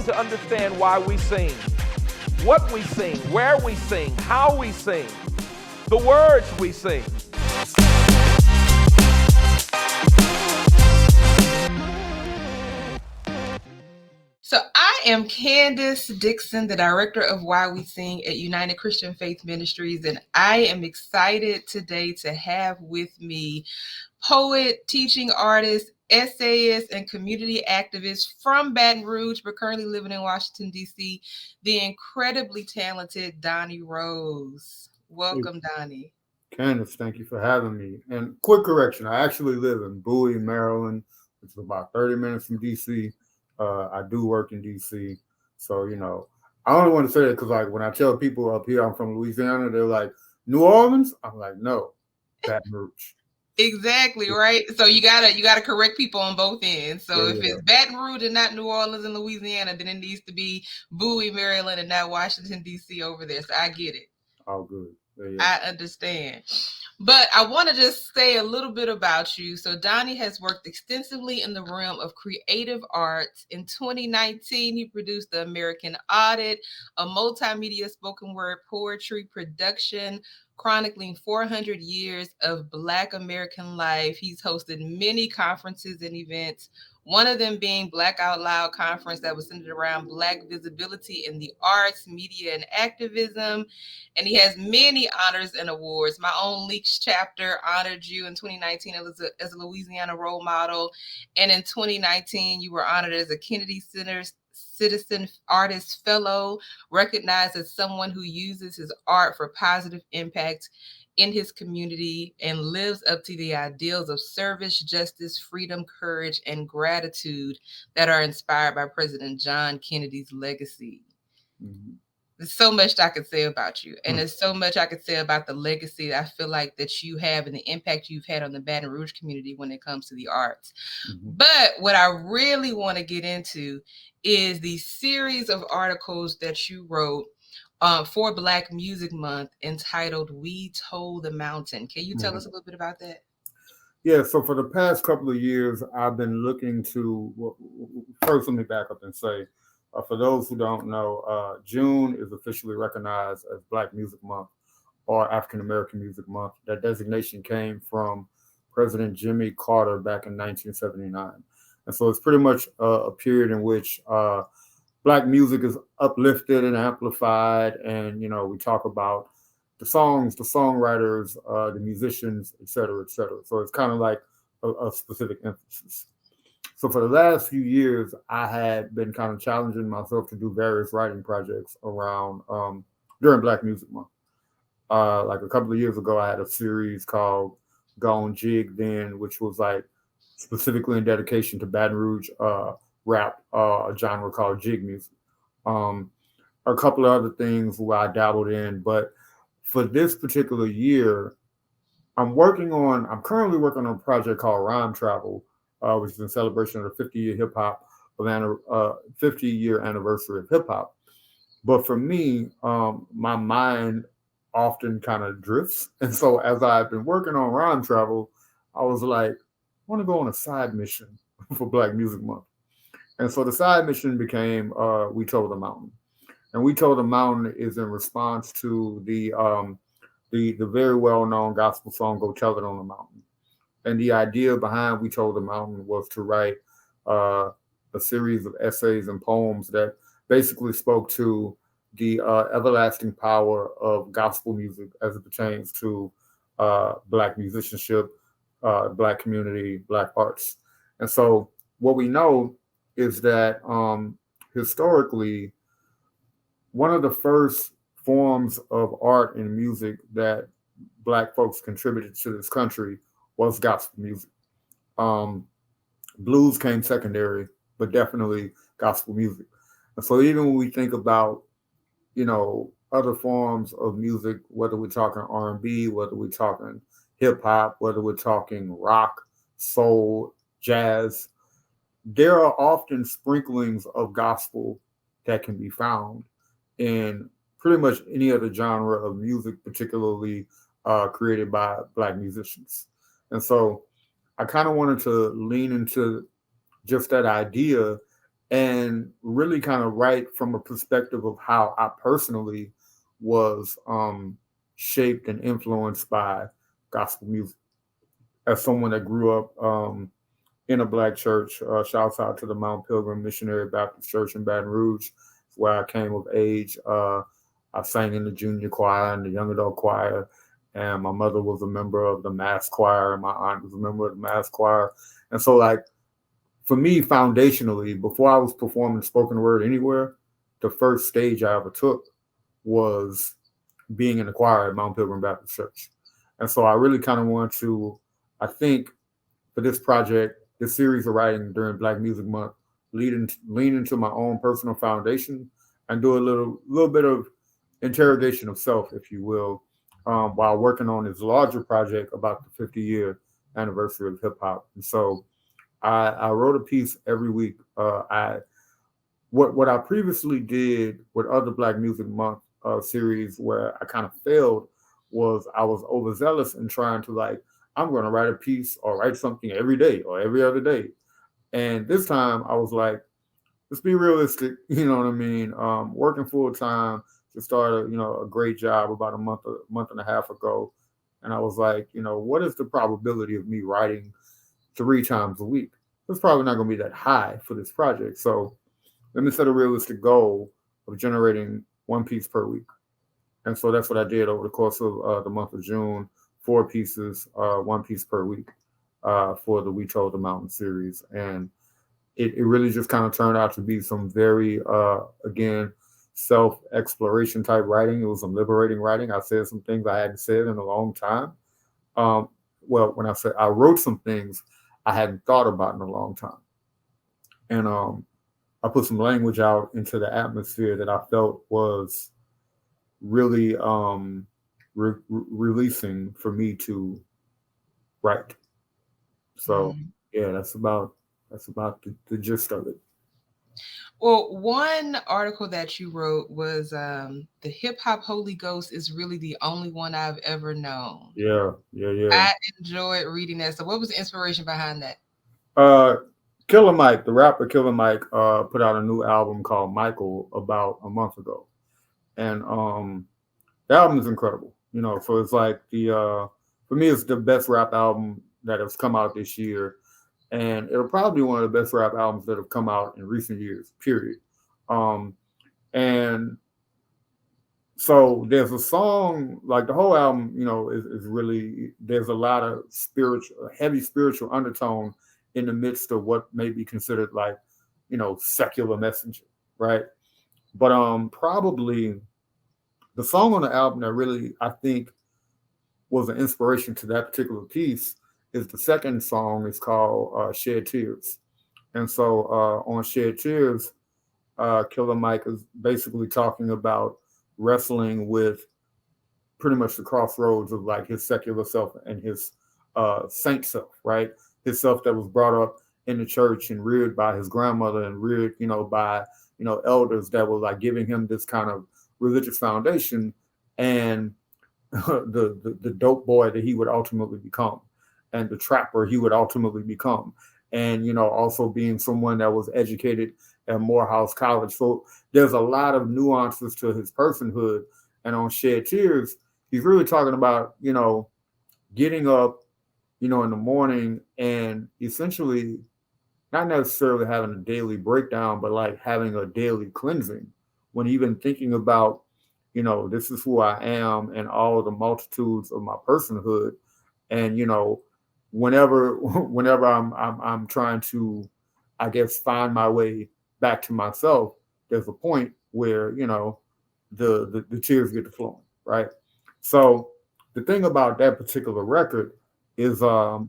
begin to understand why we sing, what we sing, where we sing, how we sing, the words we sing. So I am Candace Dixon, the director of Why We Sing at United Christian Faith Ministries, and I am excited today to have with me poet, teaching artist, essayist, and community activist from Baton Rouge, but currently living in Washington, D.C., the incredibly talented Donney Rose. Welcome, Donney. Candace, thank you for having me. And quick correction, I actually live in Bowie, Maryland, which is about 30 minutes from D.C. I do work in D.C. So, I only want to say that because, like, when I tell people up here I'm from Louisiana, they're like, New Orleans? I'm like, no, Baton Rouge. Exactly, right? So you gotta correct people on both ends. So if it's Baton Rouge and not New Orleans and Louisiana, then it needs to be Bowie, Maryland, and not Washington, D.C. over there. So I get it. All good. I understand. But I want to just say a little bit about you. So Donney has worked extensively in the realm of creative arts. In 2019, he produced the American Audit, a multimedia spoken word poetry production chronicling 400 years of Black American life. He's hosted many conferences and events, one of them being Black Out Loud conference that was centered around Black visibility in the arts, media, and activism. And he has many honors and awards. My own Leaks chapter honored you in 2019 as a Louisiana role model. And in 2019, you were honored as a Kennedy Center Citizen Artist Fellow, recognized as someone who uses his art for positive impact in his community and lives up to the ideals of service, justice, freedom, courage, and gratitude that are inspired by President John Kennedy's legacy. Mm-hmm. There's so much I could say about you, and there's so much I could say about the legacy I feel like that you have and the impact you've had on the Baton Rouge community when it comes to the arts. Mm-hmm. But what I really want to get into is the series of articles that you wrote for Black Music Month entitled We Told the Mountain. Can you tell us a little bit about that? Yeah, so for the past couple of years, I've been looking to, first let me back up and say, for those who don't know, June is officially recognized as Black Music Month or African American Music Month. That designation came from President Jimmy Carter back in 1979. And so it's pretty much a period in which Black music is uplifted and amplified. And, we talk about the songs, the songwriters, the musicians, et cetera, et cetera. So it's kind of like a specific emphasis. So for the last few years, I had been kind of challenging myself to do various writing projects around during Black Music Month. Like a couple of years ago, I had a series called Gone Jig Then, which was like specifically in dedication to Baton Rouge rap, a genre called jig music. A couple of other things where I dabbled in, but for this particular year, I'm currently working on a project called Rhyme Travel, which is in celebration of the 50-year hip hop, 50-year anniversary of hip hop. But for me, my mind often kind of drifts. And so as I've been working on Rhyme Travel, I was like, I want to go on a side mission for Black Music Month. And so the side mission became We Told the Mountain. And We Told the Mountain is in response to the very well-known gospel song, Go Tell It on the Mountain. And the idea behind We Told the Mountain was to write a series of essays and poems that basically spoke to the everlasting power of gospel music as it pertains to Black musicianship, Black community, Black arts. And so what we know is that historically, one of the first forms of art and music that Black folks contributed to this country was gospel music. Blues came secondary, but definitely gospel music. And so even when we think about, other forms of music, whether we're talking R&B, whether we're talking hip hop, whether we're talking rock, soul, jazz, there are often sprinklings of gospel that can be found in pretty much any other genre of music, particularly created by Black musicians. And so I kind of wanted to lean into just that idea and really kind of write from a perspective of how I personally was shaped and influenced by gospel music. As someone that grew up in a Black church, shouts out to the Mount Pilgrim Missionary Baptist Church in Baton Rouge, where I came of age. I sang in the junior choir and the young adult choir, and my mother was a member of the mass choir, and my aunt was a member of the mass choir. And so, like, for me, foundationally, before I was performing spoken word anywhere, the first stage I ever took was being in the choir at Mount Pilgrim Baptist Church. And so I really kind of want to, I think, for this project, this series of writing during Black Music Month, lean into my own personal foundation and do a little bit of interrogation of self, if you will, while working on this larger project about the 50-year anniversary of hip hop. And so I wrote a piece every week. What I previously did with other Black Music Month series where I kind of failed was I was overzealous in trying to, like, I'm going to write a piece or write something every day or every other day. And this time I was like, let's be realistic. You know what I mean? Working full time to start a great job about a month and a half ago. And I was like, what is the probability of me writing 3 times a week? It's probably not going to be that high for this project. So let me set a realistic goal of generating 1 piece per week. And so that's what I did over the course of the month of June, 4 pieces, 1 piece per week for the We Told the Mountain series. And it really just kind of turned out to be some very, again, self-exploration type writing. It was some liberating writing. I said some things I hadn't said in a long time. Well, when I said I wrote some things I hadn't thought about in a long time. And I put some language out into the atmosphere that I felt was really releasing for me to write. So yeah, that's about the gist of it. Well, one article that you wrote was the hip hop Holy Ghost is really the only one I've ever known. Yeah. I enjoyed reading that. So what was the inspiration behind that? Killer Mike, the rapper Killer Mike, put out a new album called Michael about a month ago. And the album is incredible. So it's like for me, it's the best rap album that has come out this year. And it'll probably be one of the best rap albums that have come out in recent years, period. And so there's a song, like the whole album, is really, there's a lot of heavy spiritual undertone in the midst of what may be considered like, secular messaging, right? But probably the song on the album that really, I think, was an inspiration to that particular piece is the second song. It's called Shed Tears. And so on Shed Tears, Killer Mike is basically talking about wrestling with pretty much the crossroads of like his secular self and his saint self, right? His self that was brought up in the church and reared by his grandmother and reared, by, elders that were like giving him this kind of religious foundation, and the dope boy that he would ultimately become, and the trapper he would ultimately become, and also being someone that was educated at Morehouse College. So there's a lot of nuances to his personhood. And on Shed Tears, he's really talking about getting up in the morning and essentially not necessarily having a daily breakdown, but like having a daily cleansing, when even thinking about this is who I am and all of the multitudes of my personhood. And whenever I'm trying to, I guess, find my way back to myself, there's a point where the tears get to flowing, right? So the thing about that particular record is on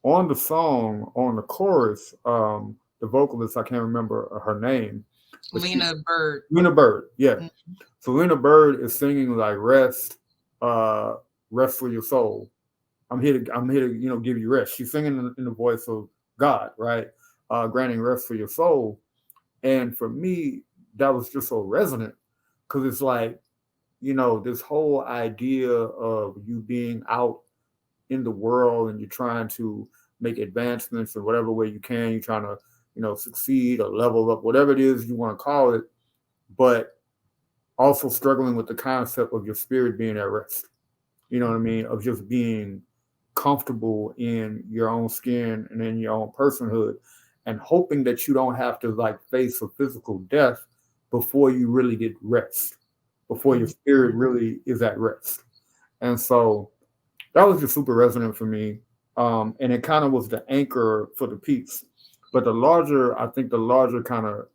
the song, on the chorus, the vocalist, I can't remember her name. Lena Bird. Lena Bird, yeah. Mm-hmm. So Lena Bird is singing like rest for your soul. I'm here to give you rest. She's singing in the voice of God, right? Granting rest for your soul. And for me, that was just so resonant, because it's like, this whole idea of you being out in the world and you're trying to make advancements in whatever way you can. You're trying to, succeed or level up, whatever it is you want to call it, but also struggling with the concept of your spirit being at rest. You know what I mean? Of just being comfortable in your own skin and in your own personhood, and hoping that you don't have to like face a physical death before you really get rest, before your spirit really is at rest. And so that was just super resonant for me. And it kind of was the anchor for the piece. But I think the larger kind of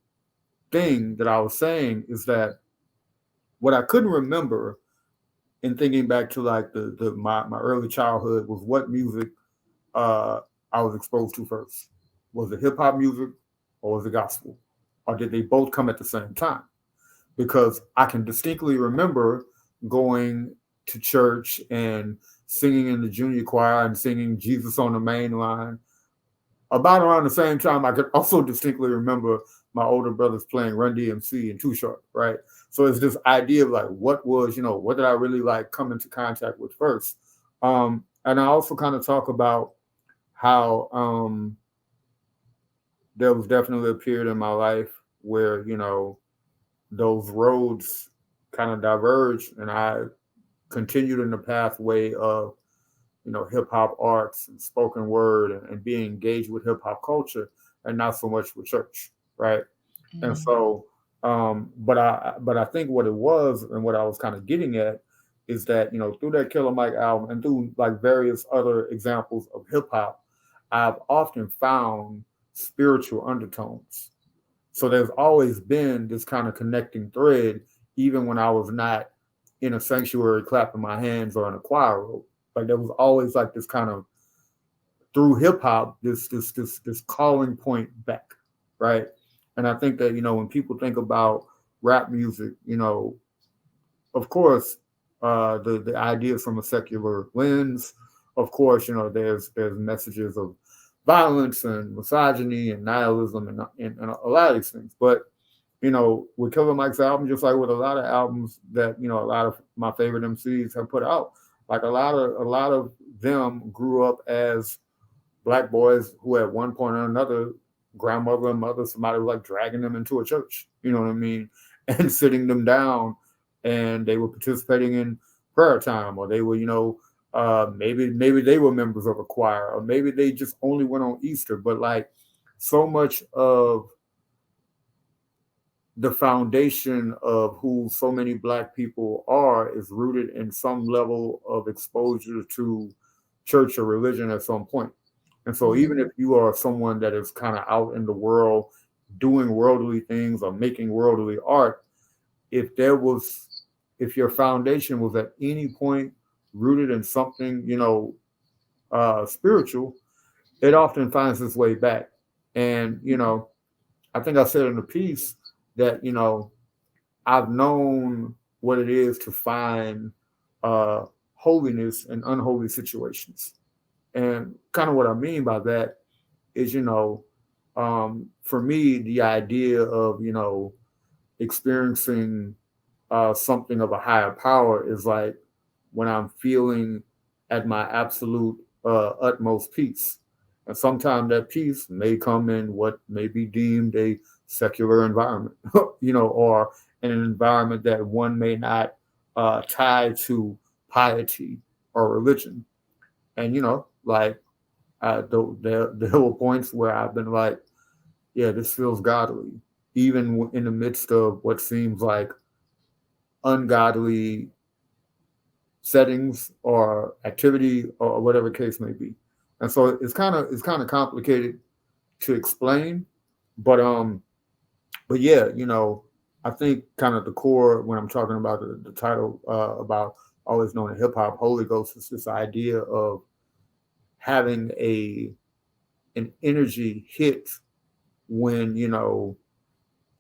thing that I was saying is that what I couldn't remember in thinking back to like my early childhood was what music I was exposed to first. Was it hip hop music or was it gospel? Or did they both come at the same time? Because I can distinctly remember going to church and singing in the junior choir and singing Jesus on the Main Line. About around the same time, I could also distinctly remember my older brothers playing Run DMC and Too Short, right? So it's this idea of like, what did I really like come into contact with first? And I also kind of talk about how there was definitely a period in my life where, those roads kind of diverged and I continued in the pathway of, hip hop arts and spoken word and being engaged with hip hop culture and not so much with church, right? Mm-hmm. And so, but I think what it was and what I was kind of getting at is that, through that Killer Mike album and through like various other examples of hip hop, I've often found spiritual undertones. So there's always been this kind of connecting thread, even when I was not in a sanctuary clapping my hands or in a choir robe. Like there was always like this kind of through hip hop, this calling point back, right? And I think that when people think about rap music, of course, the ideas from a secular lens. Of course, there's messages of violence and misogyny and nihilism and a lot of these things. But with Killer Mike's album, just like with a lot of albums that a lot of my favorite MCs have put out, like a lot of them grew up as Black boys who at one point or another, grandmother and mother, somebody was like dragging them into a church, you know what I mean, and sitting them down, and they were participating in prayer time, or they were maybe they were members of a choir, or maybe they just only went on Easter. But like so much of the foundation of who so many Black people are is rooted in some level of exposure to church or religion at some point. And so even if you are someone that is kind of out in the world doing worldly things or making worldly art, if your foundation was at any point rooted in something, spiritual, it often finds its way back. And, I think I said in the piece that, I've known what it is to find holiness in unholy situations. And kind of what I mean by that is, for me, the idea of, experiencing something of a higher power is like when I'm feeling at my absolute utmost peace. And sometimes that peace may come in what may be deemed a secular environment, or in an environment that one may not tie to piety or religion. And, like there were points where I've been like, yeah, this feels godly, even in the midst of what seems like ungodly settings or activity or whatever case may be. And so it's kind of complicated to explain, but yeah, I think kind of the core when I'm talking about the title about always known in hip hop, Holy Ghost, is this idea of having an energy hit when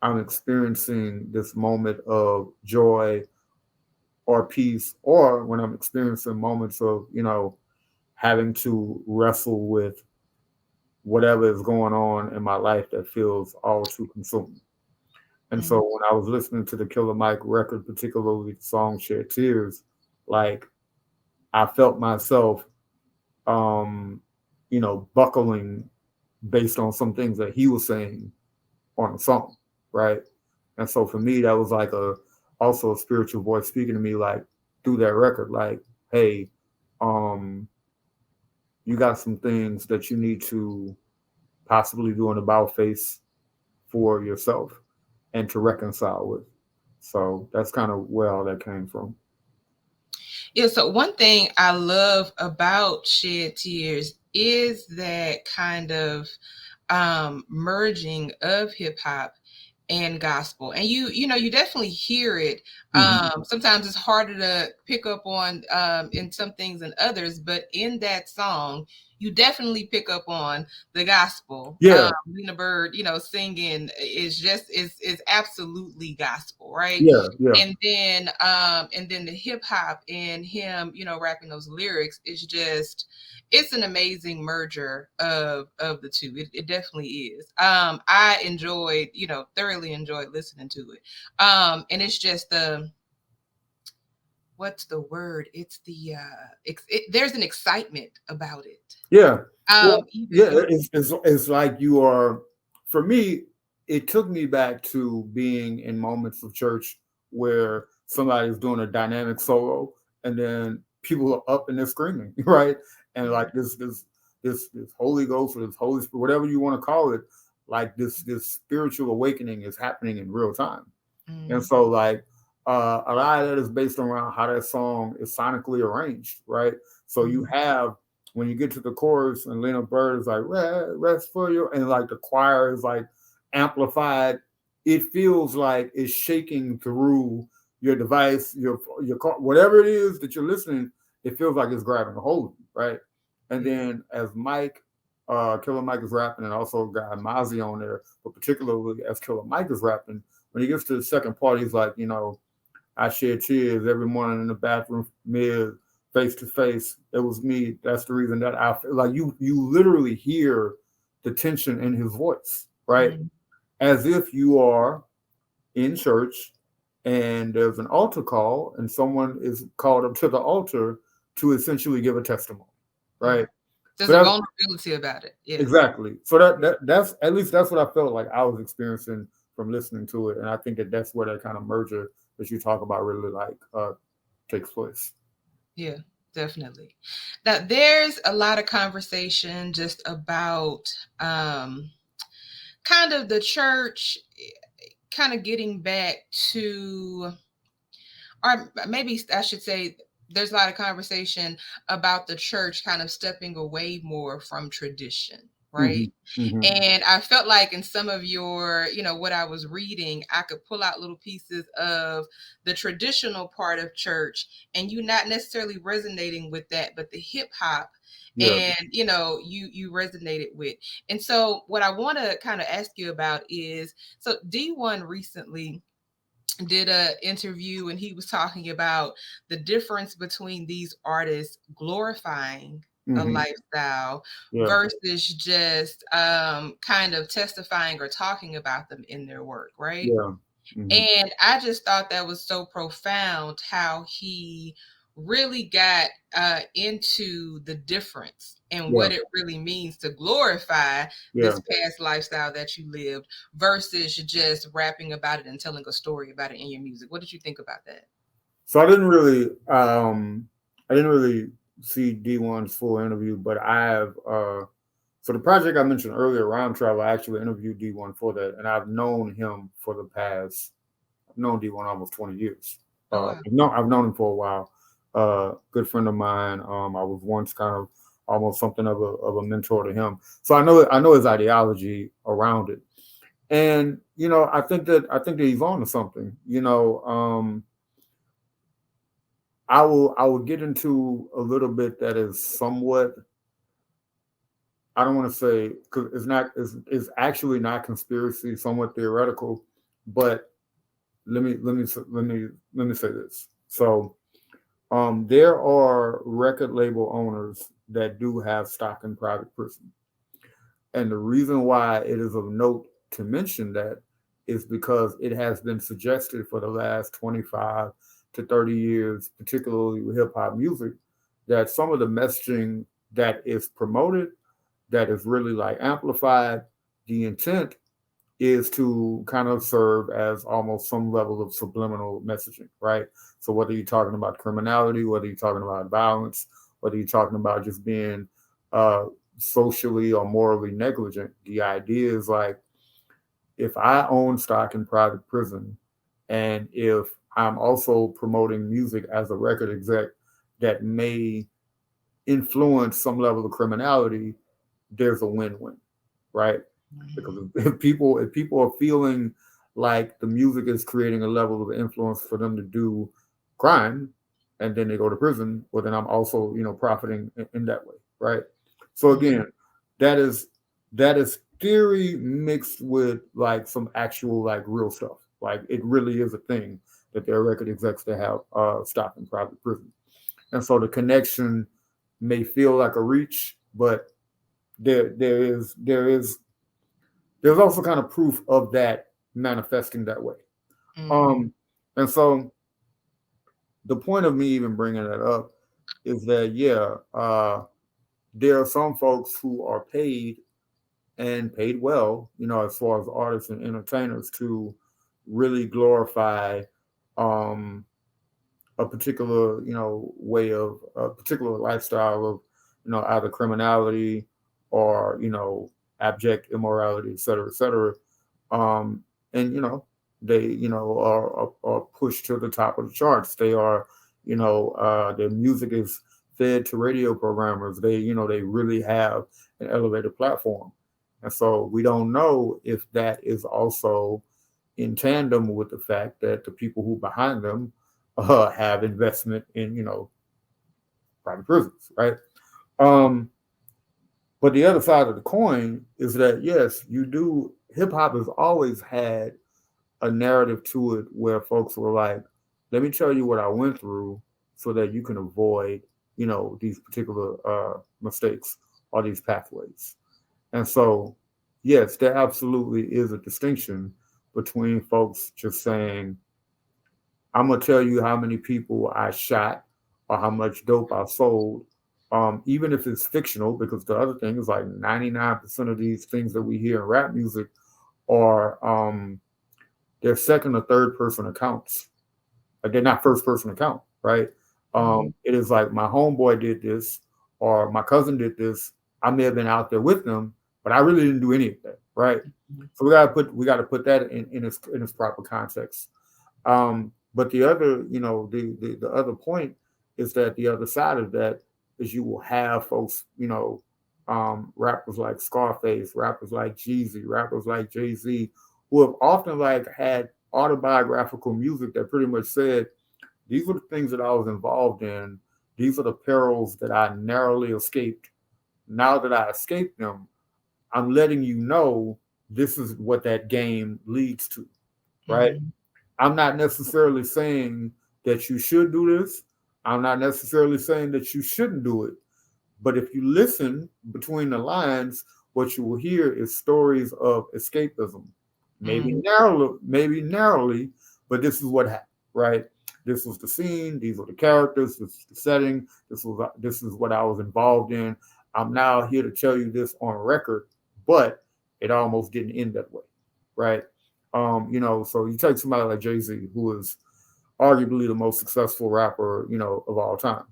I'm experiencing this moment of joy or peace, or when I'm experiencing moments of having to wrestle with whatever is going on in my life that feels all too consuming. And so when I was listening to the Killer Mike record, particularly the song Shed Tears, like I felt myself buckling based on some things that he was saying on the song, right? And so for me, that was like also a spiritual voice speaking to me, like through that record, like, hey, um, you got some things that you need to possibly do an about face for yourself and to reconcile with. So that's kind of where all that came from. Yeah, so one thing I love about Shed Tears is that kind of merging of hip hop and gospel. And you definitely hear it. Sometimes it's harder to pick up on in some things than others, but in that song, you definitely pick up on the gospel. Yeah. Lena Bird, singing is absolutely gospel, right? Yeah, yeah. And then the hip hop and him, rapping those lyrics is just, it's an amazing merger of the two. It definitely is. I enjoyed, thoroughly enjoyed listening to it. And it's just what's the word? It's the there's an excitement about it. Yeah. Well, yeah, Even it's like you are, for me, it took me back to being in moments of church where somebody's doing a dynamic solo and then people are up and they're screaming, right? And like this Holy Ghost or this Holy Spirit, whatever you want to call it, like this spiritual awakening is happening in real time. And so like a lot of that is based around how that song is sonically arranged, right? So you have, when you get to the chorus and Lena Bird is like, rest for you, and like the choir is like amplified, it feels like it's shaking through your device, your car, whatever it is that you're listening, it feels like it's grabbing a hold of you, right? And then as Mike, Killer Mike is rapping, and also got Mozzie on there, but particularly as Killer Mike is rapping, when he gets to the second part, he's like, I shed tears every morning in the bathroom mirror, face to face. It was me. That's the reason that I feel like you literally hear the tension in his voice, right? As if you are in church and there's an altar call and someone is called up to the altar to essentially give a testimony, right? There's a vulnerability about it. Yeah. Exactly. So that's, at least that's what I felt like I was experiencing from listening to it. And I think that's where that kind of merger that you talk about really like takes place. Yeah, definitely. Now there's a lot of conversation just about kind of the church kind of getting back to, or maybe I should say, there's a lot of conversation about the church kind of stepping away more from tradition, right? And I felt like in some of your, what I was reading, I could pull out little pieces of the traditional part of church and you not necessarily resonating with that, but the hip hop and you resonated with. And so what I want to kind of ask you about is, so D1 recently did a interview and he was talking about the difference between these artists glorifying a lifestyle versus just kind of testifying or talking about them in their work, right? And I just thought that was so profound how he really got into the difference and what it really means to glorify this past lifestyle that you lived versus just rapping about it and telling a story about it in your music. What did you think about that? So I didn't really see D1's full interview, but I have so the project I mentioned earlier, Rhyme Travel, I actually interviewed D1 for that, and I've known him for the past, I've known D1 almost 20 years. I've known him for a while. Good friend of mine. I was once kind of almost something of a mentor to him. So I know his ideology around it. And I think that he's on to something. I will get into a little bit that is somewhat, I don't want to say, because it's actually not conspiracy, somewhat theoretical, but let me say this. So there are record label owners that do have stock in private prison. And the reason why it is of note to mention that is because it has been suggested for the last 25 to 30 years, particularly with hip hop music, that some of the messaging that is promoted that is really like amplified. The intent is to kind of serve as almost some level of subliminal messaging, right? So whether you're talking about criminality, whether you're talking about violence, whether you're talking about just being uh, socially or morally negligent, the idea is like, if I own stock in private prison, and if I'm also promoting music as a record exec that may influence some level of criminality, there's a win-win, right? Because if people are feeling like the music is creating a level of influence for them to do crime, and then they go to prison, well, then I'm also profiting in that way, right? So again, that is that is theory mixed with like some actual like real stuff. Like it really is a thing that there are record execs that have stock in private prison, and so the connection may feel like a reach, but there is there's also kind of proof of that manifesting that way. Um, and so the point of me even bringing that up is that there are some folks who are paid and paid well, as far as artists and entertainers to really glorify um, a particular, way of a particular lifestyle of, either criminality or, abject immorality, et cetera, et cetera. And, they, are pushed to the top of the charts. They are, their music is fed to radio programmers. They really have an elevated platform. And so we don't know if that is also in tandem with the fact that the people who behind them have investment in, private prisons, right? Um, but the other side of the coin is that yes, you do. Hip hop has always had a narrative to it where folks were like, "Let me tell you what I went through, so that you can avoid, these particular mistakes or these pathways." And so, yes, there absolutely is a distinction between folks just saying, I'm gonna tell you how many people I shot or how much dope I sold, even if it's fictional, because the other thing is like 99% of these things that we hear in rap music are they're second or third person accounts. Like they're not first person account, right? It is like my homeboy did this or my cousin did this. I may have been out there with them, but I really didn't do any of that, right? So we got to put that in its proper context. But the other, the other point is that the other side of that is you will have folks, rappers like Scarface, rappers like Jeezy, rappers like Jay-Z, who have often like had autobiographical music that pretty much said, these are the things that I was involved in. These are the perils that I narrowly escaped. Now that I escaped them, I'm letting you know this is what that game leads to, right? I'm not necessarily saying that you should do this. I'm not necessarily saying that you shouldn't do it. But if you listen between the lines, what you will hear is stories of escapism. Maybe narrowly, but this is what happened, right? This was the scene, these were the characters, this is the setting, this is what I was involved in. I'm now here to tell you this on record, but it almost didn't end that way, right? So you take somebody like Jay-Z, who is arguably the most successful rapper, of all time.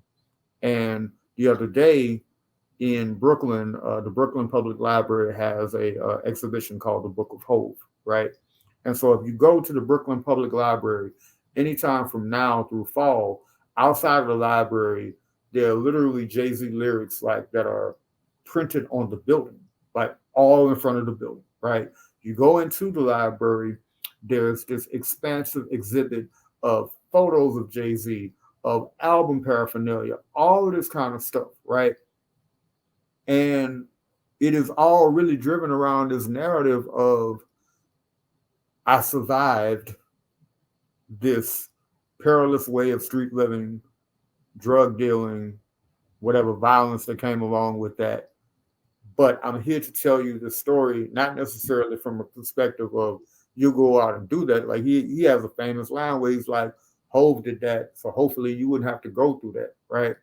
And the other day in Brooklyn, the Brooklyn Public Library has a exhibition called the Book of Hove, right? And so if you go to the Brooklyn Public Library anytime from now through fall, outside of the library, there are literally Jay-Z lyrics like that are printed on the building, like all in front of the building, right? You go into the library, there's this expansive exhibit of photos of Jay-Z, of album paraphernalia, all of this kind of stuff, right? And it is all really driven around this narrative of, I survived this perilous way of street living, drug dealing, whatever violence that came along with that. But I'm here to tell you the story, not necessarily from a perspective of you go out and do that. Like he has a famous line where he's like, Hove did that, so hopefully you wouldn't have to go through that, right?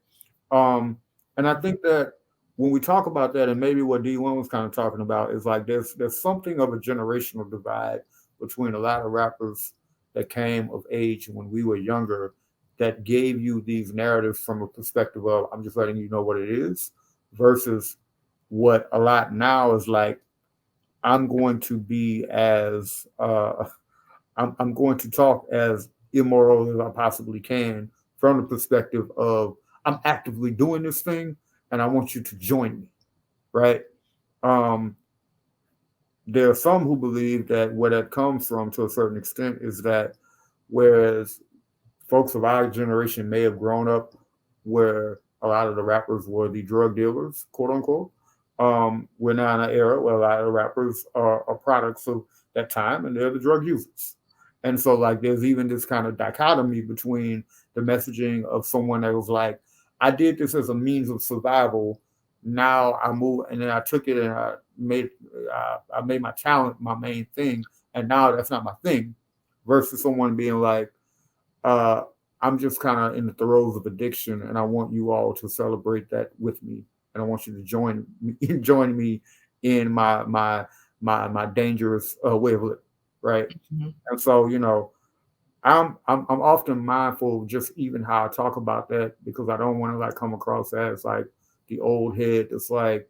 And I think that when we talk about that, and maybe what D1 was kind of talking about, is like there's something of a generational divide between a lot of rappers that came of age when we were younger, that gave you these narratives from a perspective of, I'm just letting you know what it is, versus what a lot now is like, I'm going to be as I'm going to talk as immoral as I possibly can from the perspective of, I'm actively doing this thing and I want you to join me, right? Um, there are some who believe that where that comes from to a certain extent is that whereas folks of our generation may have grown up where a lot of the rappers were the drug dealers, quote unquote. We're now in an era where a lot of the rappers are products of that time and they're the drug users. And so, like, there's even this kind of dichotomy between the messaging of someone that was like, I did this as a means of survival. Now I move, and then I took it and I made my talent my main thing, and now that's not my thing. Versus someone being like, uh, I'm just kind of in the throes of addiction, and I want you all to celebrate that with me, and I want you to join me in my dangerous way of living, right? Mm-hmm. And so, I'm often mindful of just even how I talk about that, because I don't want to like come across as like the old head that's like,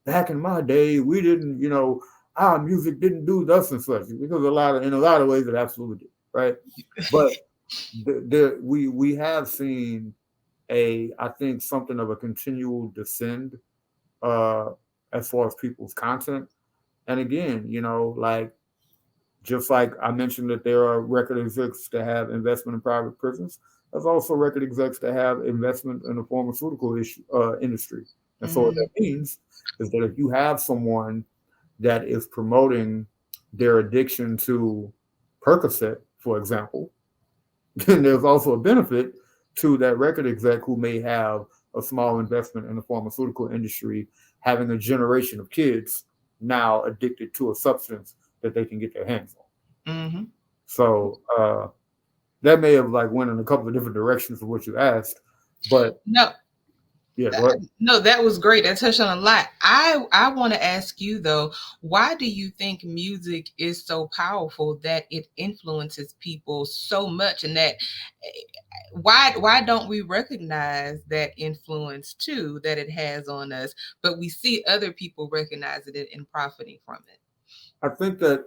back in my day we didn't, our music didn't do thus and such, because in a lot of ways it absolutely did, right? But we have seen I think something of a continual descend uh as far as people's content. And again, like, just like I mentioned that there are record execs that have investment in private prisons, there's also record execs that have investment in the pharmaceutical industry. And so what Mm-hmm. that means is that if you have someone that is promoting their addiction to Percocet, for example, then there's also a benefit to that record exec who may have a small investment in the pharmaceutical industry, having a generation of kids now addicted to a substance that they can get their hands on. Mm-hmm. So that may have like went in a couple of different directions of what you asked, but No, yeah, go ahead. no, that was great. That touched on a lot. I want to ask you though, why do you think music is so powerful that it influences people so much, and that why don't we recognize that influence too that it has on us, but we see other people recognizing it and profiting from it? I think that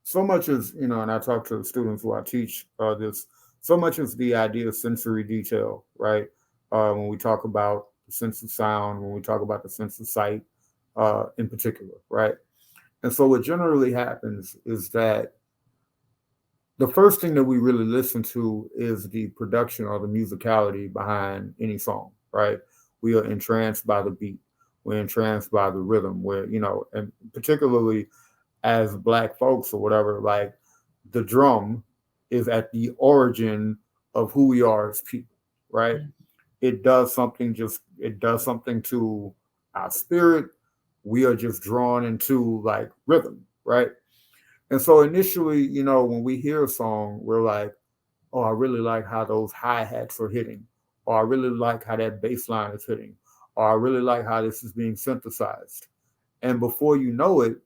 so much as and I talk to the students who I teach this. So much is the idea of sensory detail, right? When we talk about the sense of sound, when we talk about the sense of sight, in particular, right? And so what generally happens is that the first thing that we really listen to is the production or the musicality behind any song, right? We are entranced by the beat. We're entranced by the rhythm, where, and particularly as Black folks or whatever, like, the drum is at the origin of who we are as people, right? It does something to our spirit. We are just drawn into like rhythm, right? And so initially, when we hear a song, we're like, oh, I really like how those hi-hats are hitting, or I really like how that bass line is hitting, or I really like how this is being synthesized. And before you know it,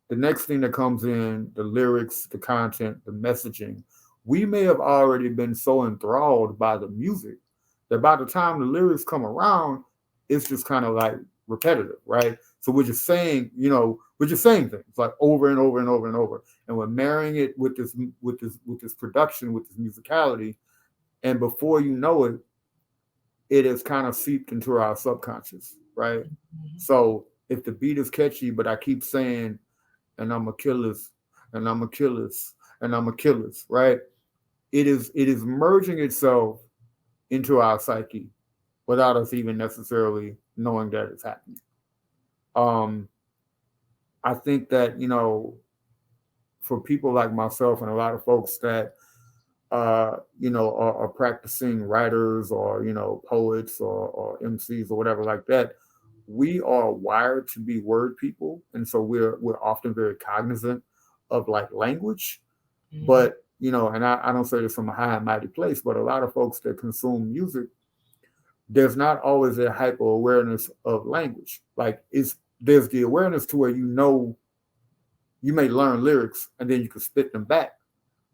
the next thing that comes in, the lyrics, the content, the messaging, we may have already been so enthralled by the music that by the time the lyrics come around, it's just kind of like repetitive, right? So we're just saying things like over and over and over and over, and we're marrying it with this production, with this musicality, and before you know it, it has kind of seeped into our subconscious, right? Mm-hmm. So if the beat is catchy, but I keep saying, and I'm a killers, and I'm a killers, and I'm a killers, right? It is merging itself into our psyche without us even necessarily knowing that it's happening. Um, I think that for people like myself and a lot of folks that are practicing writers or poets or MCs or whatever like that, we are wired to be word people, and so we're often very cognizant of like language. Mm-hmm. But and I don't say this from a high and mighty place, but a lot of folks that consume music there's not always a hyper awareness of language. Like there's the awareness to where you may learn lyrics and then you can spit them back,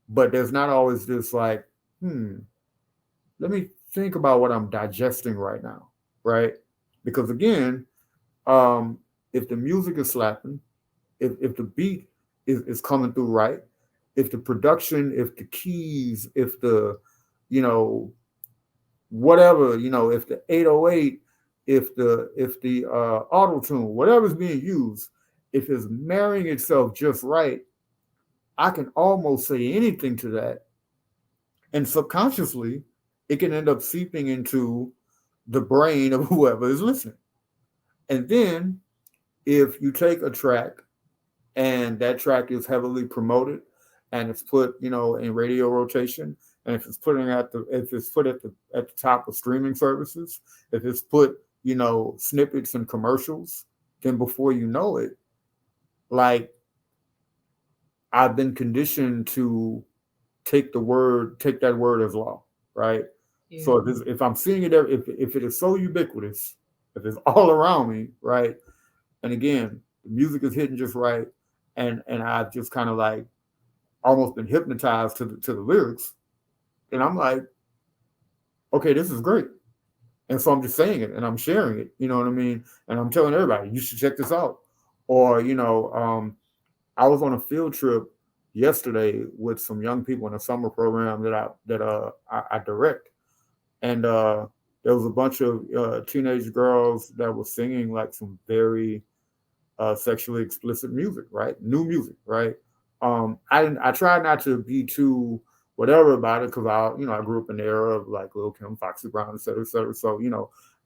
but there's not always this like, let me think about what I'm digesting right now, right? Because again, if the music is slapping, if the beat is coming through right, if the production, if the keys, if the, whatever, if the 808, if the auto tune, whatever's being used, if it's marrying itself just right, I can almost say anything to that, and subconsciously, it can end up seeping into the brain of whoever is listening. And then, if you take a track and that track is heavily promoted and it's put, in radio rotation, and if it's put at the top of streaming services, if it's put, snippets and commercials, then before you know it, like I've been conditioned to take that word as law, right? Yeah. So if I'm seeing it, if it is so ubiquitous, if it's all around me, right? And again, the music is hitting just right, and I've just kind of like almost been hypnotized to the lyrics, and I'm like, okay, this is great. And so I'm just saying it and I'm sharing it, you know what I mean? And I'm telling everybody, you should check this out. Or, I was on a field trip yesterday with some young people in a summer program that I direct. And there was a bunch of teenage girls that were singing like some very sexually explicit music, right? New music, right? I tried not to be too whatever about it, because I grew up in the era of like Lil Kim, Foxy Brown, et cetera, et cetera. So,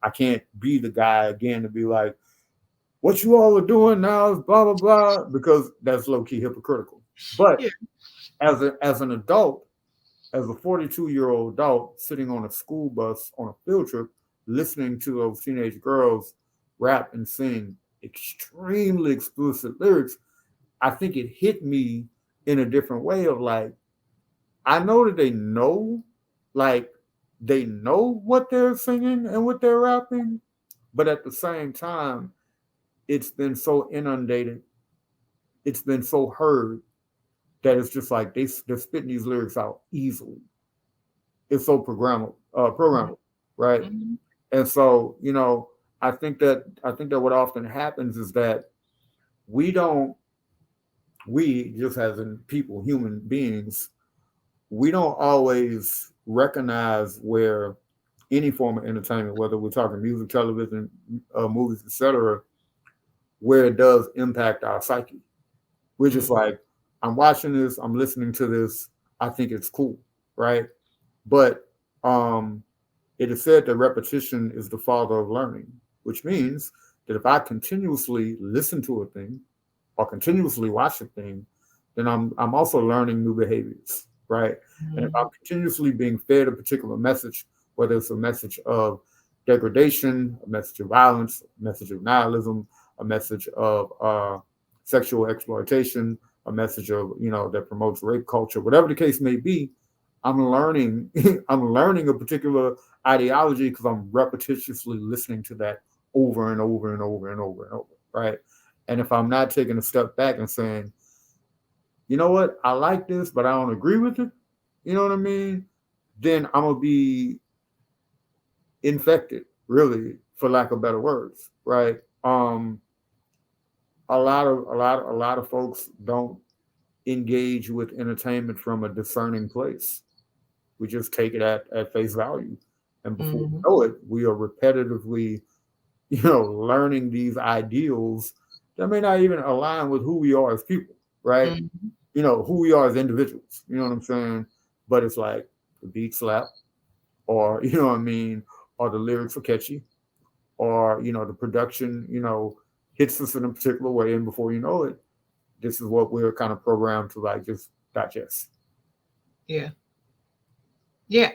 I can't be the guy again to be like, what you all are doing now is blah, blah, blah, because that's low-key hypocritical. But yeah, as an adult, as a 42-year-old adult sitting on a school bus on a field trip, listening to those teenage girls rap and sing extremely explicit lyrics, I think it hit me in a different way of like, I know that they know what they're singing and what they're rapping, but at the same time, it's been so inundated, it's been so heard that it's just like they're spitting these lyrics out easily. It's so programmable, right? Mm-hmm. And so, I think that what often happens is that we just as in people, human beings, we don't always recognize where any form of entertainment, whether we're talking music, television, movies, etc., where it does impact our psyche. We're just like, I'm watching this, I'm listening to this, I think it's cool, right? But it is said that repetition is the father of learning, which means that if I continuously listen to a thing or continuously watch a thing, then I'm also learning new behaviors, right? Mm-hmm. And if I'm continuously being fed a particular message, whether it's a message of degradation, a message of violence, a message of nihilism, a message of sexual exploitation, a message of, that promotes rape culture, whatever the case may be, I'm learning a particular ideology because I'm repetitiously listening to that over and over and over and over and over, right? And if I'm not taking a step back and saying, you know what, I like this, but I don't agree with it, you know what I mean? Then I'm gonna be infected, really, for lack of better words, right? A lot of folks don't engage with entertainment from a discerning place. We just take it at face value, and before we know it, we are repetitively, learning these ideals that may not even align with who we are as people, right? Who we are as individuals. You know what I'm saying? But it's like the beat slap, or or the lyrics are catchy, or the production, hits us in a particular way, and before you know it, this is what we're kind of programmed to like just digest. Yeah,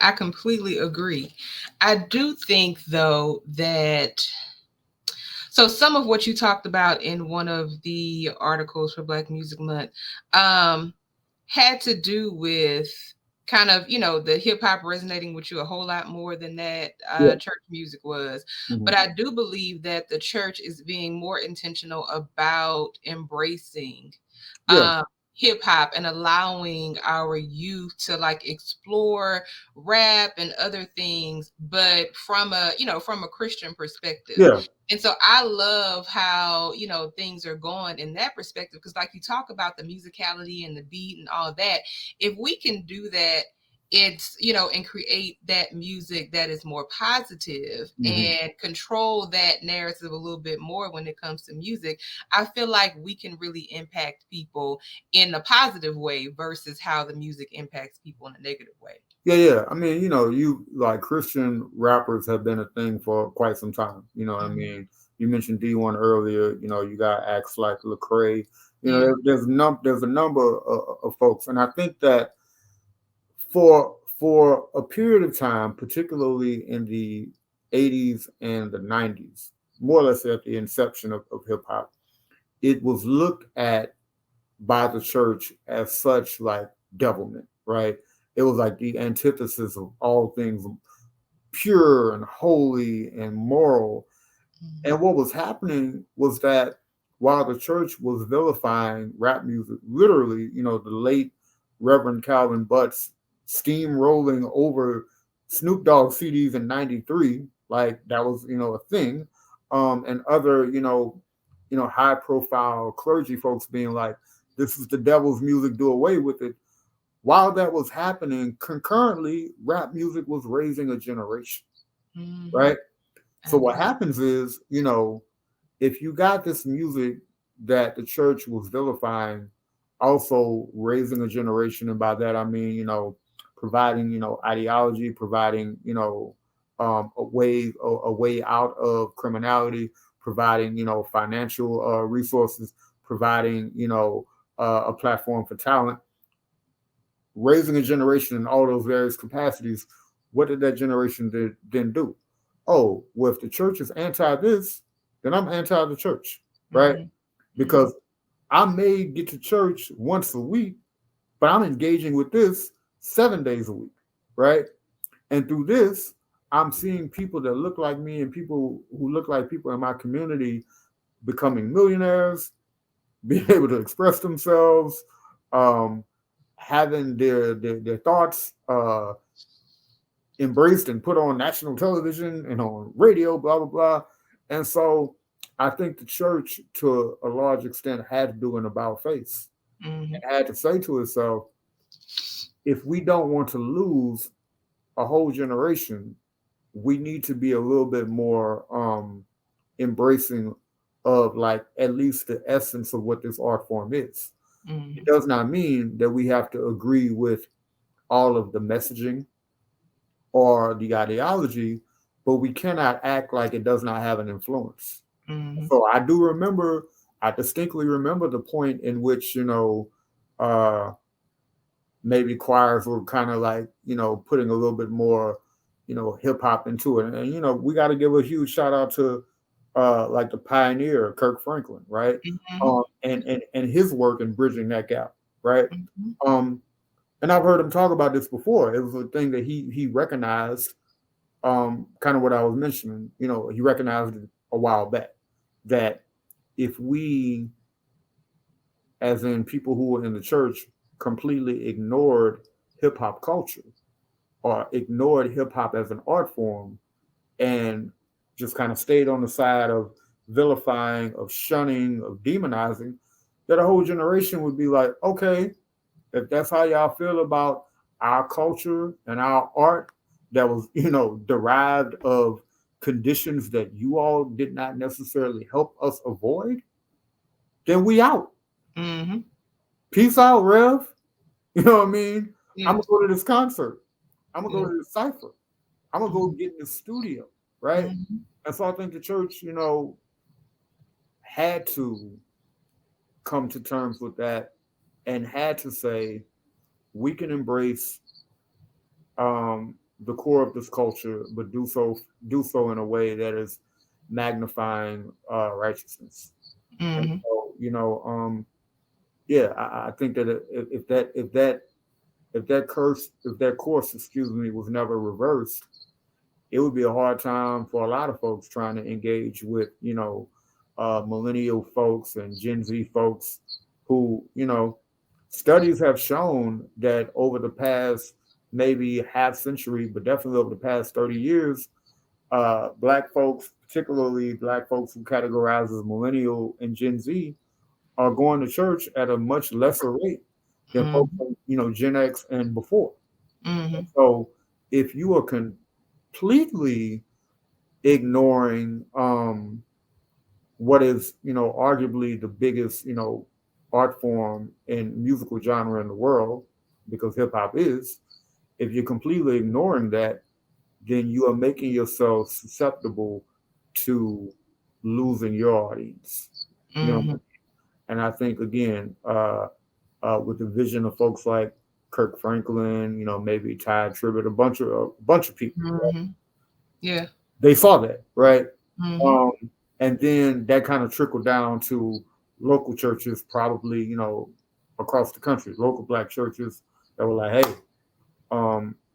I completely agree. I do think though that some of what you talked about in one of the articles for Black Music Month had to do with kind of, the hip hop resonating with you a whole lot more than that Yeah. church music was. Mhm. But I do believe that the church is being more intentional about embracing Yeah. hip hop and allowing our youth to like explore rap and other things, but from a Christian perspective. Yeah. And so I love how, things are going in that perspective. Because like you talk about the musicality and the beat and all that, if we can do that, and create that music that is more positive and control that narrative a little bit more when it comes to music, I feel like we can really impact people in a positive way versus how the music impacts people in a negative way. Yeah. I mean, you like Christian rappers have been a thing for quite some time. You know what I Mhm. mean? You mentioned D1 earlier. You got acts like Lecrae. Yeah. There's a number of folks, and I think that for a period of time, particularly in the 80s and the 90s, more or less at the inception of hip hop, it was looked at by the church as such like devilment, right? It was like the antithesis of all things pure and holy and moral. Mhm. And what was happening was that while the church was vilifying rap music, literally, the late Reverend Calvin Butts steamrolling over Snoop Dogg CDs in '93, like that was, a thing. And other, high profile clergy folks being like, this is the devil's music, do away with it. While that was happening, concurrently, rap music was raising a generation, Mhm. right? So what happens is, if you got this music that the church was vilifying, also raising a generation, and by that I mean, providing, ideology, providing, a way out of criminality, providing, financial resources, providing, a platform for talent, raising a generation in all those various capacities. What did that generation then do? Oh, well, if the church is anti this, then I'm anti the church, right? Mhm. Mhm. Because I may get to church once a week, but I'm engaging with this 7 days a week, right? And through this, I'm seeing people that look like me and people who look like people in my community becoming millionaires, being able to express themselves, um, having their thoughts embraced and put on national television and on radio, blah blah blah. And so I think the church, to a large extent, had to do an about face Mhm. and had to say to itself, if we don't want to lose a whole generation, we need to be a little bit more embracing of like at least the essence of what this art form is. It Mhm. does not mean that we have to agree with all of the messaging or the ideology, but we cannot act like it does not have an influence. Mhm. So I distinctly remember the point in which, uh, maybe choirs were kind of like, putting a little bit more, hip hop into it. And, we got to give a huge shout out to like the pioneer, Kirk Franklin, right? Mhm. And his work in bridging that gap, right? Mhm. Um, and I've heard him talk about this before. It was a thing that he recognized, kind of what I was mentioning. He recognized it a while back that if we, as in people who were in the church, completely ignored hip hop culture or ignored hip hop as an art form and just kind of stayed on the side of vilifying, of shunning, of demonizing, that a whole generation would be like, okay, if that's how y'all feel about our culture and our art that was, derived of conditions that you all did not necessarily help us avoid, then we out. Mhm. Peace out, Rev. You know what I mean? I'm Yeah. gonna go to this concert. I'm gonna go Yeah. to this cipher. I'm gonna go get in the studio, right? Mhm. And so I think the church, had to come to terms with that and had to say we can embrace the core of this culture, but do so in a way that is magnifying righteousness. And Mhm. so, yeah, I think that if that if that course, was never reversed, it would be a hard time for a lot of folks trying to engage with, millennial folks and Gen Z folks who, studies have shown that over the past maybe half century, but definitely over the past 30 years, Black folks, particularly Black folks who categorize as millennial and Gen Z, are going to church at a much lesser rate than folks, Gen X and before. Mm-hmm. So if you are completely ignoring what is, arguably the biggest, art form and musical genre in the world, because hip hop is, if you're completely ignoring that, then you are making yourself susceptible to losing your audience. Mm-hmm. And I think again, with the vision of folks like Kirk Franklin, maybe Ty Tribbett, a bunch of people, Mm-hmm. Yeah. they saw that, right? Mm-hmm. And then that kind of trickled down to local churches, probably, across the country, local Black churches that were like, hey,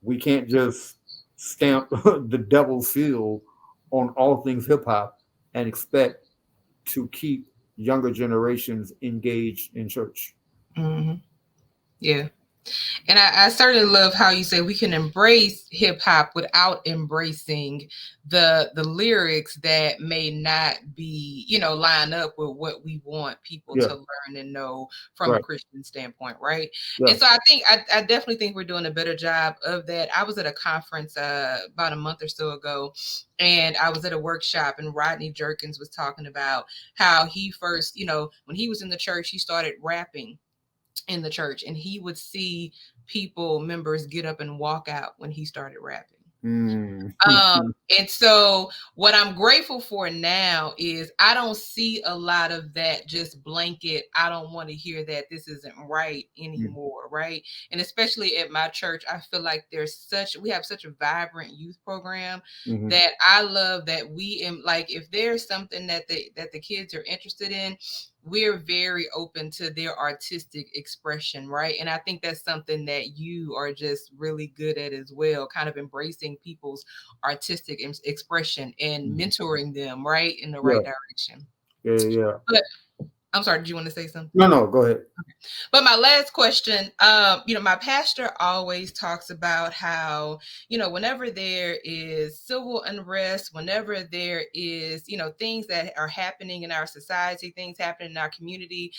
we can't just stamp the devil's seal on all things hip hop and expect to keep younger generations engaged in church. Mm-hmm. Yeah. And I certainly love how you say we can embrace hip hop without embracing the lyrics that may not be, line up with what we want people to learn and know from a Christian standpoint, right? Yeah. And so I think I definitely think we're doing a better job of that. I was at a conference about a month or so ago, and I was at a workshop, and Rodney Jerkins was talking about how he first, when he was in the church, he started rapping in the church, and he would see members get up and walk out when he started rapping. And so what I'm grateful for now is I don't see a lot of that just blanket, I don't want to hear that, this isn't right anymore, right? And especially at my church, I feel like we have such a vibrant youth program that I love that if there's something that the kids are interested in, we're very open to their artistic expression, right? And I think that's something that you are just really good at as well, kind of embracing people's artistic expression and mentoring them, right, in the right direction. Yeah. But I'm sorry, did you want to say something? No, go ahead. Okay. But my last question, my pastor always talks about how, whenever there is civil unrest, whenever there is, things that are happening in our society, things happening in our community,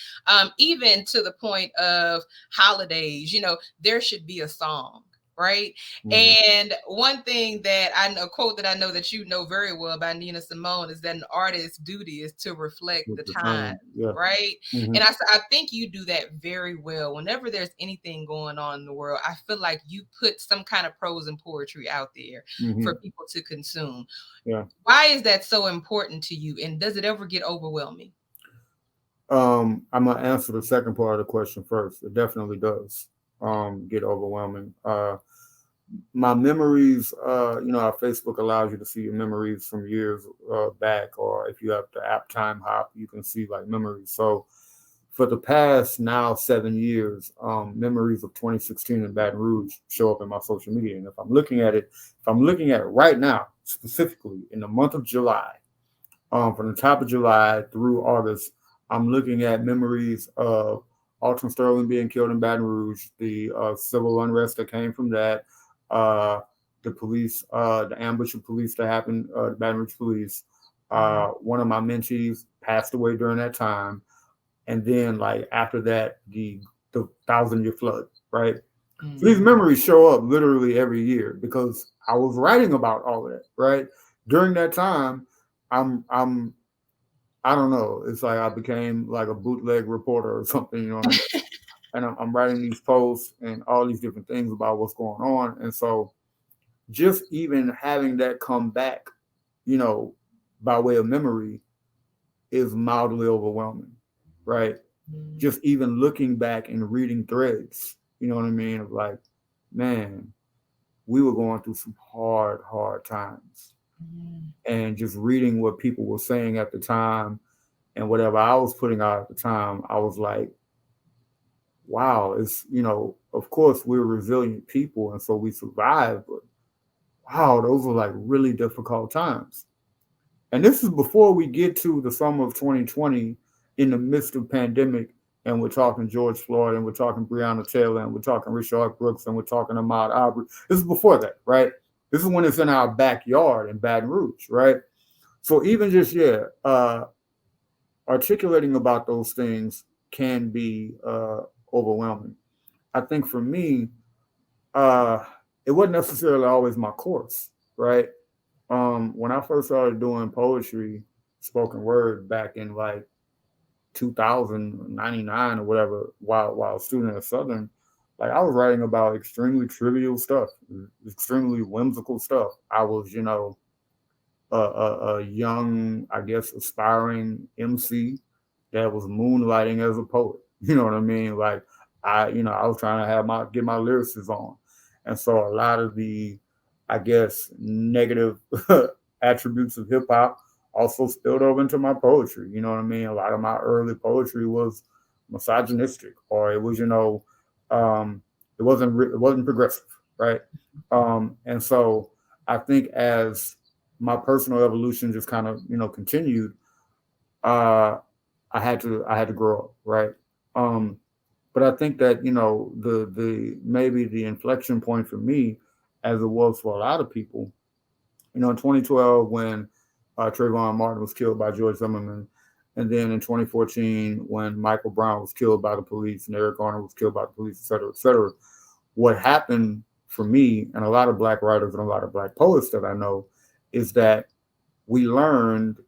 even to the point of holidays, there should be a song. Right. And one thing that a quote that I know that you know very well by Nina Simone is that an artist's duty is to reflect the time. Right. And I think you do that very well. Whenever there's anything going on in the world, I feel like you put some kind of prose and poetry out there for people to consume. Yeah. Why is that so important to you? And does it ever get overwhelming? I'm gonna answer the second part of the question first. It definitely does get overwhelming. My memories, our Facebook allows you to see your memories from years back, or if you have the app Time Hop, you can see like memories. So for the past now 7 years, memories of 2016 in Baton Rouge show up in my social media. And if I'm looking at it right now, specifically in the month of July, from the top of July through August, I'm looking at memories of Alton Sterling being killed in Baton Rouge, the civil unrest that came from that, the police, the ambush of police that happened, the Baton Rouge police. One of my mentees passed away during that time. And then like after that, the 1,000-year flood, right? So these memories show up literally every year because I was writing about all of that, right? During that time, I don't know. It's like I became like a bootleg reporter or something, you know what I mean? And I'm writing these posts and all these different things about what's going on. And so just even having that come back, by way of memory is mildly overwhelming, right? Just even looking back and reading threads, you know what I mean? Of like, man, we were going through some hard times. And just reading what people were saying at the time and whatever I was putting out at the time, I was like, wow, it's, of course we're resilient people and so we survive, but wow, those were like really difficult times. And this is before we get to the summer of 2020 in the midst of pandemic, and we're talking George Floyd, and we're talking Breonna Taylor, and we're talking Richard Brooks, and we're talking Ahmaud Arbery. This is before that, right? This is when it's in our backyard in Baton Rouge, right? So even just, articulating about those things can be overwhelming. I think for me, uh, it wasn't necessarily always my course, right? When I first started doing poetry, spoken word back in like 2099 or whatever, while a student at Southern, like I was writing about extremely trivial stuff, extremely whimsical stuff. I was, a young, I guess, aspiring MC that was moonlighting as a poet. You know what I mean? Like I was trying to get my lyrics on, and so a lot of the, I guess, negative attributes of hip hop also spilled over into my poetry. You know what I mean? A lot of my early poetry was misogynistic, or it was, it wasn't progressive, right? And so I think as my personal evolution just kind of continued, uh, I had to grow up, right? Um, but I think that the maybe the inflection point for me, as it was for a lot of people, in 2012 when Trayvon Martin was killed by George Zimmerman, and then in 2014 when Michael Brown was killed by the police and Eric Garner was killed by the police, et cetera, et cetera. What happened for me and a lot of Black writers and a lot of Black poets that I know is that we learned,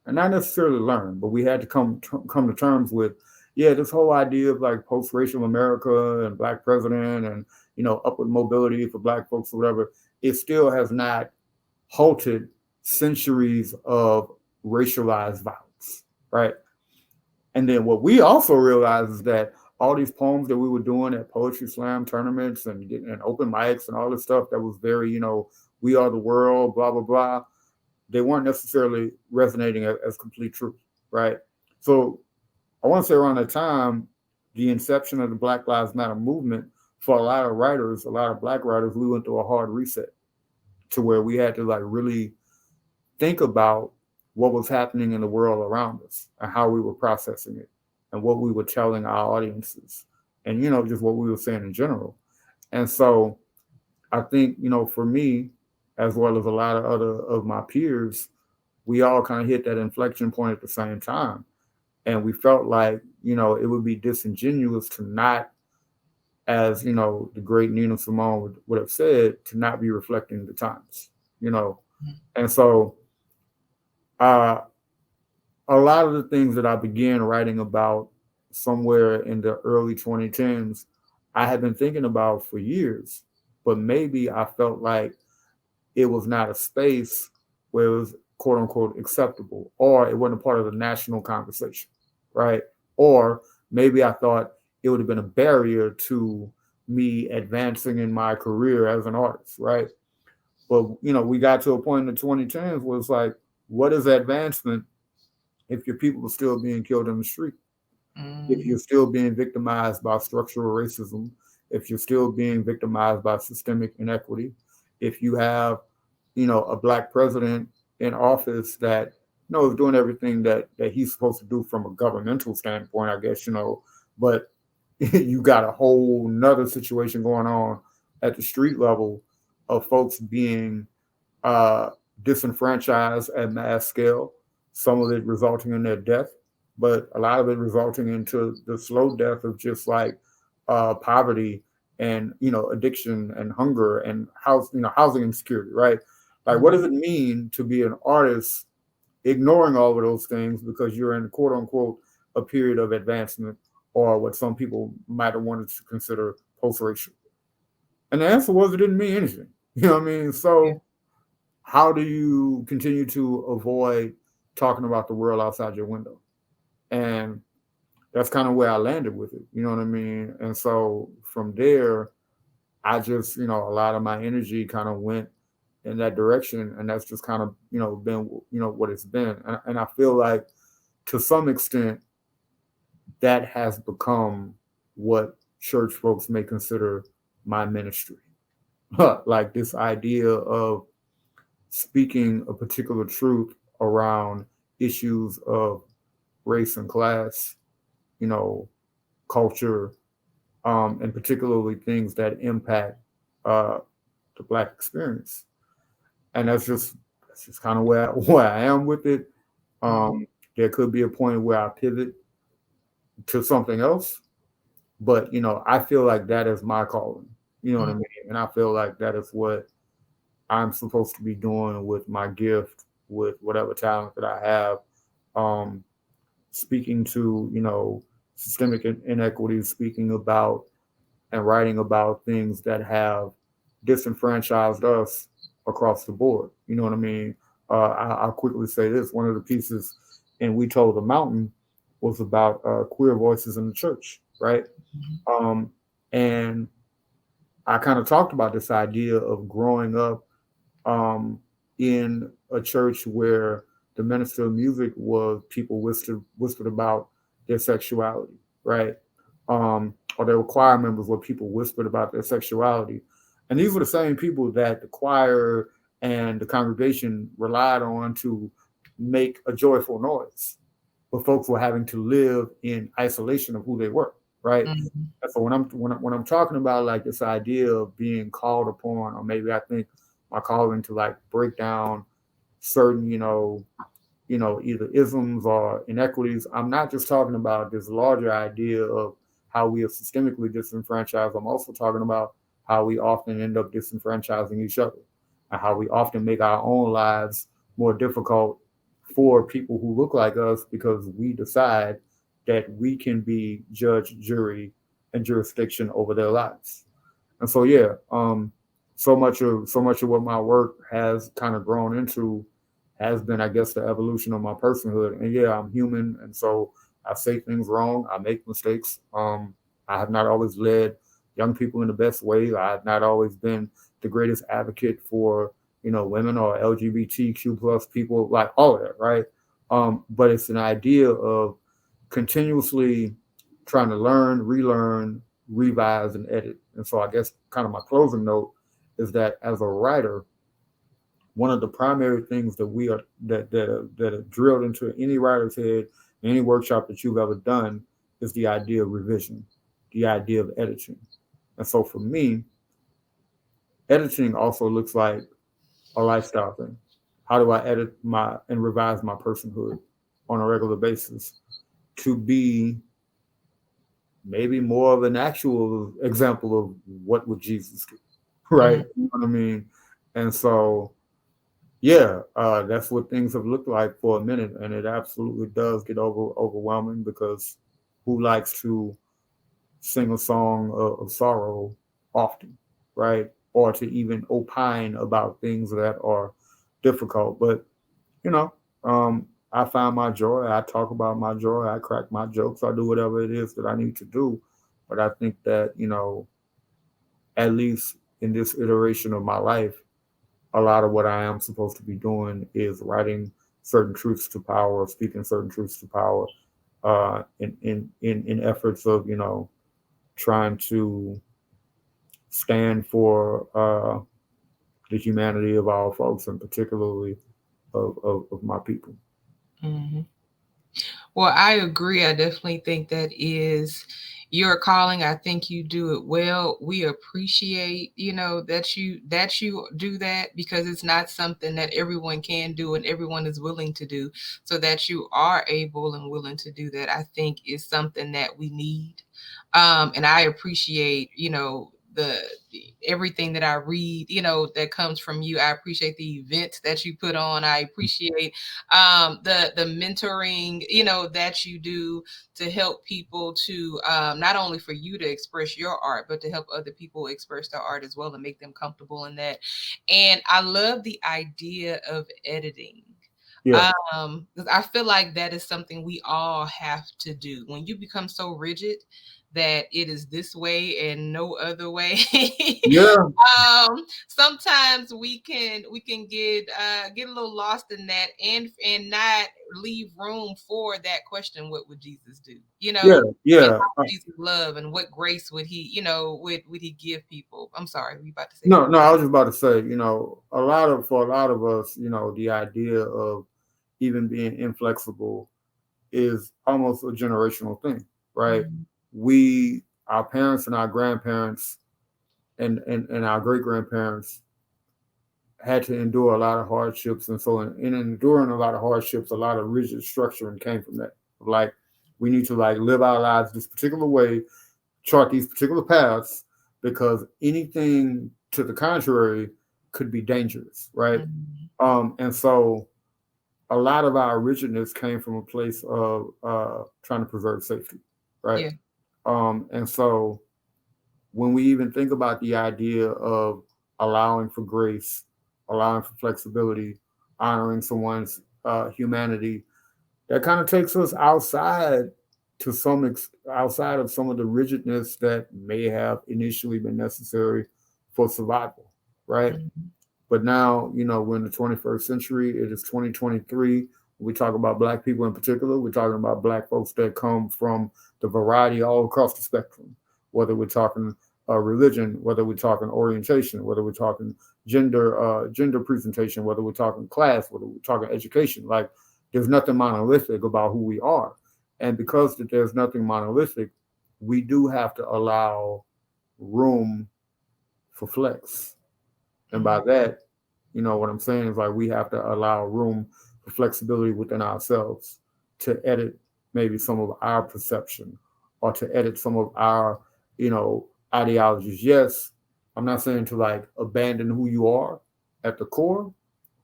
and not necessarily learned, but we had to come to terms with, yeah, this whole idea of like post-racial America and Black president and upward mobility for Black folks or whatever. It still has not halted centuries of racialized violence, right? And then what we also realized is that all these poems that we were doing at poetry slam tournaments and open mics and all this stuff that was very, we are the world, blah, blah, blah, they weren't necessarily resonating as complete truth, right? So I want to say around that time, the inception of the Black Lives Matter movement, for a lot of writers, a lot of Black writers, we went through a hard reset to where we had to like really think about what was happening in the world around us and how we were processing it and what we were telling our audiences and, just what we were saying in general. And so I think, for me, as well as a lot of other of my peers, we all kind of hit that inflection point at the same time. And we felt like, it would be disingenuous to not, as, the great Nina Simone would have said, to not be reflecting the times, And so a lot of the things that I began writing about somewhere in the early 2010s, I had been thinking about for years, but maybe I felt like it was not a space where it was quote unquote acceptable, or it wasn't a part of the national conversation, right? Or maybe I thought it would have been a barrier to me advancing in my career as an artist, right? But we got to a point in the 2010s where it's like, what is advancement if your people are still being killed in the street? If you're still being victimized by structural racism, if you're still being victimized by systemic inequity, if you have, a Black president in office that, is doing everything that he's supposed to do from a governmental standpoint, I guess, but you got a whole nother situation going on at the street level of folks being disenfranchised at mass scale, some of it resulting in their death, but a lot of it resulting into the slow death of just like poverty and addiction and hunger and housing insecurity, right? Like, what does it mean to be an artist ignoring all of those things because you're in quote unquote a period of advancement, or what some people might have wanted to consider post-racial? And the answer was it didn't mean anything. You know what I mean? So how do you continue to avoid talking about the world outside your window? And that's kind of where I landed with it. You know what I mean? And so from there, I just, a lot of my energy kind of went in that direction. And that's just kind of, been, what it's been. And I feel like to some extent, that has become what church folks may consider my ministry. Like this idea of speaking a particular truth around issues of race and class, you know, culture, and particularly things that impact uh, the Black experience. And that's just kind of where I am with it. There could be a point where I pivot to something else, but I feel like that is my calling. You know what I mean? And I feel like that is what I'm supposed to be doing with my gift, with whatever talent that I have. Um, Speaking to systemic inequities, speaking about and writing about things that have disenfranchised us across the board. You know what I mean? I'll quickly say this: one of the pieces in "We Told the Mountain" was about queer voices in the church, right? Um, and I kind of talked about this idea of growing up um, in a church where the minister of music was people whispered about their sexuality, right? Or there were choir members where people whispered about their sexuality. And these were the same people that the choir and the congregation relied on to make a joyful noise. But folks were having to live in isolation of who they were, right? Mhm. And so when I'm talking about like this idea of being called upon, or maybe I think my calling to like break down certain, either isms or inequities. I'm not just talking about this larger idea of how we are systemically disenfranchised. I'm also talking about how we often end up disenfranchising each other and how we often make our own lives more difficult for people who look like us because we decide that we can be judge, jury, and jurisdiction over their lives. And so yeah, so much of what my work has kind of grown into has been, I guess, the evolution of my personhood. And yeah, I'm human, and so I say things wrong. I make mistakes. I have not always led young people in the best way. I have not always been the greatest advocate for women or LGBTQ plus people, like all of that, right? But it's an idea of continuously trying to learn, relearn, revise, and edit. And so I guess kind of my closing note is that as a writer, one of the primary things that we are that are drilled into any writer's head, any workshop that you've ever done, is the idea of revision, the idea of editing. And so for me, editing also looks like a lifestyle thing. How do I edit my and revise my personhood on a regular basis to be maybe more of an actual example of what would Jesus do, right? You know what I mean? And so yeah, that's what things have looked like for a minute, and it absolutely does get overwhelming because who likes to sing a song of sorrow often, right? Or to even opine about things that are difficult. But you know, I find my joy. I talk about my joy. I crack my jokes. I do whatever it is that I need to do. But I think that at least in this iteration of my life, a lot of what I am supposed to be doing is writing certain truths to power, speaking certain truths to power, in efforts of trying to stand for the humanity of all folks, and particularly of my people. Mhm. Well, I agree. I definitely think that is your calling. I think you do it well. We appreciate, that you do that because it's not something that everyone can do and everyone is willing to do. So that you are able and willing to do that, I think is something that we need. And I appreciate, everything that I read, that comes from you. I appreciate the events that you put on. I appreciate the mentoring, that you do to help people to not only for you to express your art, but to help other people express their art as well and make them comfortable in that. And I love the idea of editing. Yeah, 'Cause I feel like that is something we all have to do. When you become so rigid, that it is this way and no other way. Yeah. Sometimes we can get a little lost in that and not leave room for that question, what would Jesus do? Yeah. And Yeah. how would Jesus love, and what grace would he, would he give people? I'm sorry, were you about to say? No, I was just about to say, for a lot of us, the idea of even being inflexible is almost a generational thing, right? Mhm. Our parents and our grandparents and our great grandparents had to endure a lot of hardships, and so in enduring a lot of hardships, a lot of rigid structuring came from that. Like, we need to live our lives this particular way, chart these particular paths, because anything to the contrary could be dangerous, right? And so a lot of our rigidness came from a place of trying to preserve safety, right? Yeah. And so when we even think about the idea of allowing for grace, allowing for flexibility, honoring someone's humanity, that kind of takes us outside outside of some of the rigidness that may have initially been necessary for survival, right? Mhm. But now, we're in the 21st century. It is 2023. We talk about Black people in particular. We're talking about Black folks that come from the variety all across the spectrum, whether we're talking religion, whether we're talking orientation, whether we're talking gender presentation, whether we're talking class, whether we're talking education. Like, there's nothing monolithic about who we are. And because there's nothing monolithic, we do have to allow room for flex. And by that, what I'm saying is, like, we have to allow room for flexibility within ourselves to edit maybe some of our perception, or to edit some of our, ideologies. Yes, I'm not saying to abandon who you are at the core,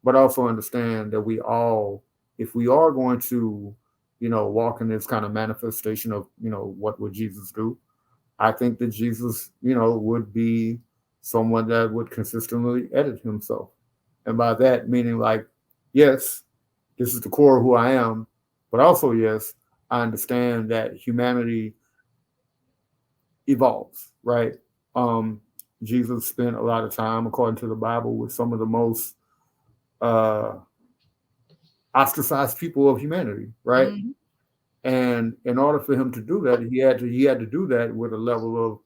but also understand that we all, if we are going to, walk in this kind of manifestation of, what would Jesus do? I think that Jesus, would be someone that would consistently edit himself. And by that, meaning, yes, this is the core of who I am, but also, yes, I understand that humanity evolves, right? Um, Jesus spent a lot of time, according to the Bible, with some of the most uh, ostracized people of humanity, right? Mhm. And in order for him to do that, he had to do that with a level of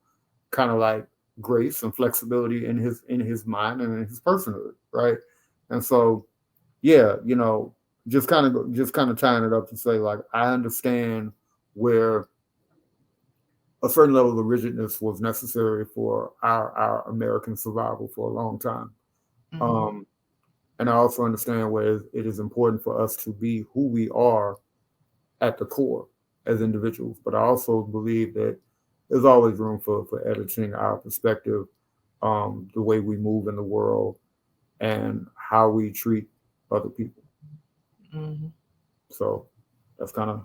kind of grace and flexibility in his mind and in his personhood, right? And so, yeah, just kind of tying it up to say, I understand where a certain level of rigidness was necessary for our American survival for a long time. Mhm. Um, and I also understand where it is important for us to be who we are at the core as individuals. But I also believe that there's always room for editing our perspective, the way we move in the world, and how we treat other people. Mhm. So that's kind of,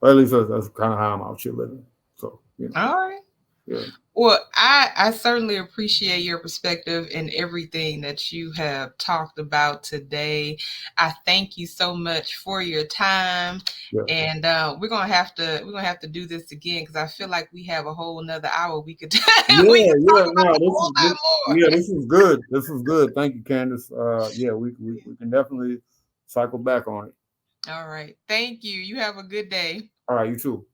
or at least that's kind of how I'm out here living. So, All right. yeah. Well, I certainly appreciate your perspective and everything that you have talked about today. I thank you so much for your time, Yeah. and we're gonna have to do this again, because I feel like we have a whole another hour we could Yeah, we could talk yeah, about no, a whole lot more. yeah, this is good. This is good. Thank you, Candace. Yeah, we can definitely cycle back on it. All right, thank you. You have a good day. All right, you too.